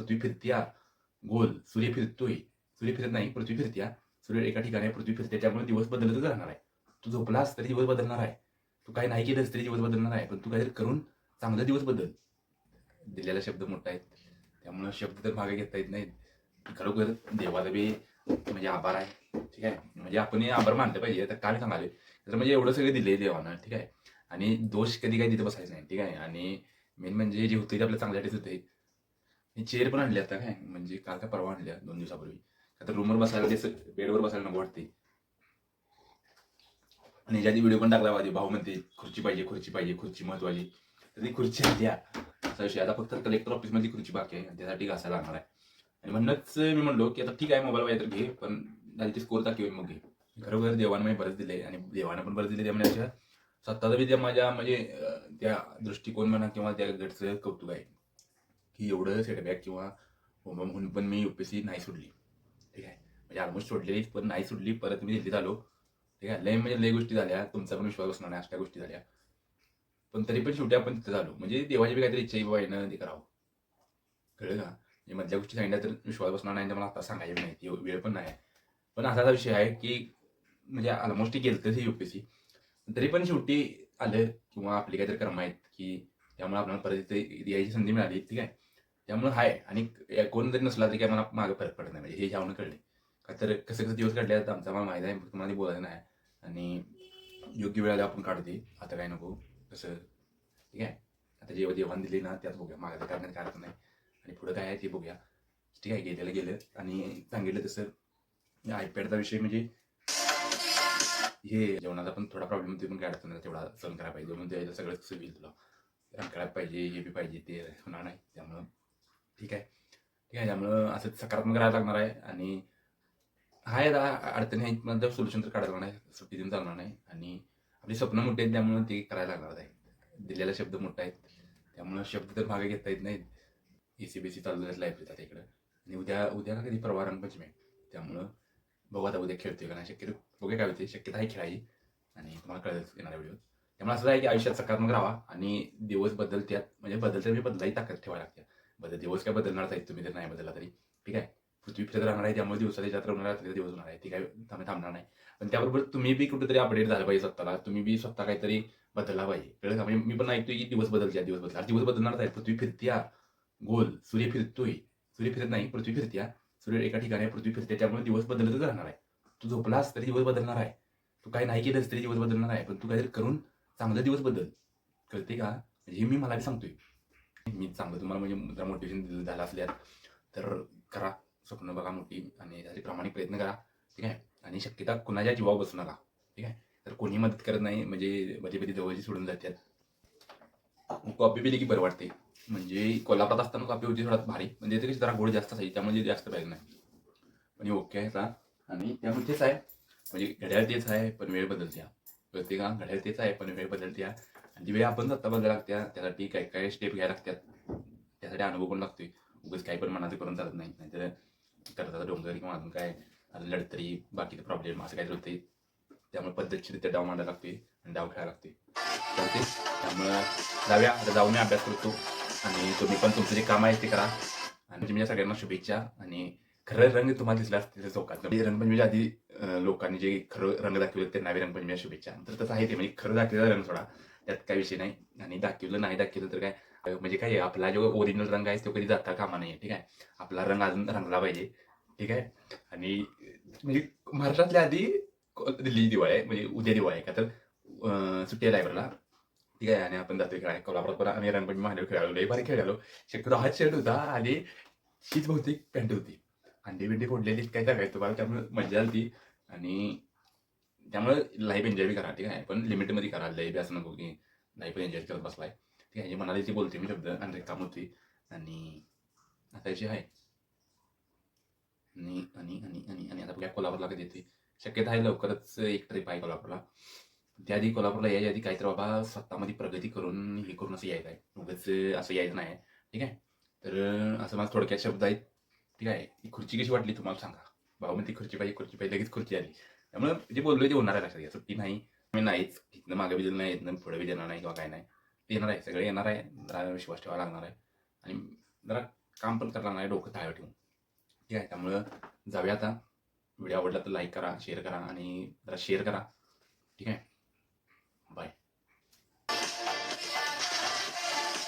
पृथ्वी फिरत्या गोल, सूर्य फिरतोय, सूर्य फिरत नाही, पृथ्वी फिरत्या, सूर्य एका ठिकाणी आहे, पृथ्वी फिरते, त्यामुळे दिवस बदलतच राहणार आहे. तू झोपलास तरी दिवस बदलणार आहे. तू काही नाही केलंस तरी दिवस बदलणार आहे. पण तू काहीतरी करून चांगला दिवस बदल. दिलेला शब्द मोठा आहे. त्यामुळं शब्द तर मागे घेता येत नाहीत. खरोखर देवाला बी म्हणजे आभार आहे. ठीक आहे. म्हणजे आपण हे आभार मानलं पाहिजे. आता काय सांगाले तर म्हणजे एवढं सगळं दिलंय देवानं. ठीक आहे. आणि दोष कधी काही तिथे बसायचा नाही. ठीक आहे. आणि मेन म्हणजे जे होते ते आपल्या चांगल्यासाठीच होते. मी चेअर पण आणली आता काय म्हणजे काल का परवा आणल्या 2 दिवसापूर्वी. आता रूमवर बसायला बेडवर बसायला नको वाटते. आणि ज्याची व्हिडिओ पण टाकला माझी भाऊ म्हणते खुर्ची पाहिजे, खुर्ची पाहिजे, खुर्ची महत्वाची. तर ती खुर्ची द्या असा विषय. आता फक्त कलेक्टर ऑफिसमधली खुर्ची बाकी आहे. त्यासाठी घासायला लागणार आहे. आणि म्हणूनच मी म्हणलो की आता ठीक आहे मोबाईल पाहिजे तर घे, पण झाली ती स्कोर दाखवेल मग घे. खरोखर देवानं मी बरंच दिले आणि देवानं पण बरंच दिले. त्यामुळे अशा स्वतःचा बी त्या माझ्या म्हणजे त्या दृष्टिकोन म्हणा किंवा त्या गटचं कौतुक आहे की एवढं सेटबॅक किंवा म्हणून पण मी UPSC नाही सोडली. ठीक आहे. म्हणजे ऑलमोस्ट सोडलेली पण नाही सोडली. परत मी दिल्लीत आलो. ठीक आहे. लय म्हणजे लय गोष्टी झाल्या. तुमचा पण विश्वास बसणार नाही अशा गोष्टी झाल्या. पण तरी पण शेवटी आपण तिथं झालो. म्हणजे देवाची बी काहीतरी इच्छा बाबा यानं ते करावं. कळलं का? म्हणजे मधल्या गोष्टी सांगितल्या तर विश्वास बसणार नाही तर मला आता सांगायचं नाही. ती वेळ पण नाही. पण असा विषय आहे की म्हणजे ऑलमोस्ट गेलं हे UPSC. तरी पण शेवटी आलं किंवा आपली काहीतरी कर्म आहेत की त्यामुळे आपल्याला परत इथे यायची संधी मिळाली. ठीक आहे. त्यामुळे हाय आणि कोण जरी नसला तरी काय मला मागे फरक पडत नाही. म्हणजे हे ह्यावरून कळले. का तर कसं कसं दिवस काढले आता आमचा मला माहीत आहे. तुम्हाला बोलायचं नाही. आणि योग्य वेळेला आपण काढते. आता काय नको तसं. ठीक आहे. आता जेव्हा देवान दिली ना त्यात बघूया. मागायचं काढण्यात काय अर्थ नाही. आणि पुढं काय आहे ते बघूया. ठीक आहे. गेलेलं गेलं आणि सांगितलं तसं iPadचा विषय म्हणजे हे जेवणाचा पण थोडा प्रॉब्लेम होती पण काय अडचण नाही. तेवढा सहन करायला पाहिजे. म्हणून द्यायचं सगळं कसं होईल तुला. करायला पाहिजे, हे बी पाहिजे, ते होणार नाही. त्यामुळं ठीक आहे. ठीक आहे. त्यामुळं असं सकारात्मक राहायला लागणार आहे आणि आहे आता अडचणी आहेत पण सोल्युशन तर काढायला लागणार आहे. सुट्टी देऊन चालणार नाही आणि आपली स्वप्न मोठी आहेत त्यामुळं ते करायला लागणार आहे. दिलेला शब्द मोठा आहे. त्यामुळं शब्द तर मागे घेता येत नाहीत. ACBC चालू झालं लाईब्ररीत आता इकडं आणि उद्या उद्या ना कधी परवा रंगपंचमी आहे. त्यामुळं बघू आता उद्या खेळतोय का नाही. शक्यतो बघूया काय होते. शक्यता आहे खेळायची आणि तुम्हाला कळेलच येणाऱ्या व्हिडिओ. त्यामुळे असं आहे की आयुष्यात सकारात्मक राहावा आणि दिवस बदलत्यात म्हणजे बदलते मी बदलाही ताकद ठेवायला लागते. दिवस काय बदलणार आहेत तुम्ही जर नाही बदलला तरी. ठीक आहे. पृथ्वी फिरत राहणार आहे त्यामुळे दिवसाच्या रात्र होणार रात्रीचा दिवस होणार आहे. ती काय थांबणार नाही. पण त्याबरोबर तुम्ही बी कुठेतरी अपडेट झालं पाहिजे स्वतःला. तुम्ही बी स्वतः काहीतरी बदलला पाहिजे. कळलं का? म्हणजे मी पण ऐकतोय की दिवस बदलत्या, दिवस बदलणार. दिवस बदलणार आहे. पृथ्वी फिरत्या गोल, सूर्य फिरतोय, सूर्य फिरत नाही, पृथ्वी फिरत्या, सूर्य एका ठिकाणी आहे, पृथ्वी फिरते, त्यामुळे दिवस बदलतच राहणार आहे. तू झोपलास तरी दिवस बदलणार आहे. तू काही नाही केलंस तरी दिवस बदलणार आहे. पण तू काहीतरी करून चांगला दिवस बदल. कळते का? म्हणजे हे मी मला सांगतोय. मी चांगलं तुम्हाला म्हणजे जरा मोटिवेशन झालं असल्यास तर करा. स्वप्न बघा मोठी आणि त्यासाठी प्रामाणिक प्रयत्न करा. ठीक आहे. आणि शक्यता कुणाच्या जीवावर बसू नका. ठीक आहे. तर कोणी मदत करत नाही म्हणजे बधी जवळची सोडून जातात. कॉपी पिली की बरं वाटते. म्हणजे कोल्हापुरात असताना कॉपी होती थोडा भारी. म्हणजे ते जरा गोड जास्त असायची त्यामुळे जास्त पाहिजे नाही. पण ओके आहे आता आणि त्यामुळे तेच आहे. म्हणजे घड्याळ तेच आहे पण वेळ बदलत्या. कळते का? घड्याळ तेच आहे पण वेळ बदलत्या. आणि ती वेळ आपण स्वतः बदलायला लागत्या. त्यासाठी काय काय स्टेप घ्यायला लागतात. त्यासाठी अनुभव पण लागतोय. उगाच काही पण मनाचं करून चालत नाही. नाहीतर करता डोंगर किंवा अजून काय अजून लढतरी बाकीचे प्रॉब्लेम असं काहीतरी होते. त्यामुळे पद्धतशीर डाव मांडायला लागते आणि डाव खेळायला लागते. चालते. त्यामुळं जाऊया आता जाऊन मी अभ्यास करतो आणि तुम्ही पण तुमचं जे काम आहे ते करा. आणि मी सगळ्यांना शुभेच्छा आणि खरं रंग तुम्हाला दिसला असतील चौकात. रंगपंचमीच्या आधी लोकांनी जे खरं रंग दाखवले त्यांना रंगपंचमीच्या शुभेच्छा. तर तसं आहे ते म्हणजे खरं दाखवलेला रंग सोडा. त्यात काही विषय नाही. आणि दाखवलं नाही दाखवलं तर काय म्हणजे काय आपला जो ओरिजिनल रंग आहे तो कधी जाता कामा नाही. ठीक आहे. आपला रंग अजून रंगला पाहिजे. ठीक आहे. आणि म्हणजे महाराष्ट्रातल्या आधी दिल्ली दिवाळी आहे म्हणजे उद्या दिवाळी आहे का तर सुट्टी आहे लायब्ररीला. ठीक आहे. आणि आपण जातोय खेळाय कोल्हापुरात पण आम्ही रंगपंचमी महादेव खेळालो. लई भारी खेळालो. शक्यतो हाच शर्ट होता आणि हीच बहुतेक पॅन्ट होती. अंडी बिंडी फोडलेली काय सांगायचं तुम्हाला. त्यामुळे मजा आली आणि त्यामुळे लाईफ एन्जॉय बी करा. ठीक आहे. पण लिमिटमध्ये करा. लई बी असं नको की लाईफ एन्जॉय करत बसलाय. ठीक आहे. जे म्हणाले ते बोलते मी शब्द आणि काम होते आणि आता जे आहे आणि आणि आणि आणि आणि आता बघा कोल्हापूरला कधी येते. शक्यता आहे लवकरच एक ट्रिप आहे कोल्हापूरला. त्याआधी कोल्हापूरला यायच्या आधी काहीतरी बाबा स्वतःमध्ये प्रगती करून हे करून असं यायचं आहे. उगाच असं यायचं नाही. ठीक आहे. तर असं माझं थोडक्यात शब्द आहेत. ठीक आहे. ही खुर्ची कशी वाटली तुम्हाला सांगा. भाऊ म्हणते खुर्ची पाहिजे लगेच खुर्ची आली. त्यामुळे जे बोललोय ते होणार आहे लक्षात घ्या. सुट्टी नाही. मी नाहीच. इथनं मागे बी दिलं नाही, इथनं पुढे बी देणार नाही किंवा काय नाही. ते येणार आहे. सगळे येणार आहे. जरा विश्वास ठेवावा लागणार आहे आणि जरा काम पण करणार नाही डोकं ताळ्यावर ठेवून. ठीक आहे, त्यामुळं जाऊया आता. व्हिडिओ आवडला तर लाईक करा, शेअर करा आणि जरा शेअर करा. ठीक आहे, बाय.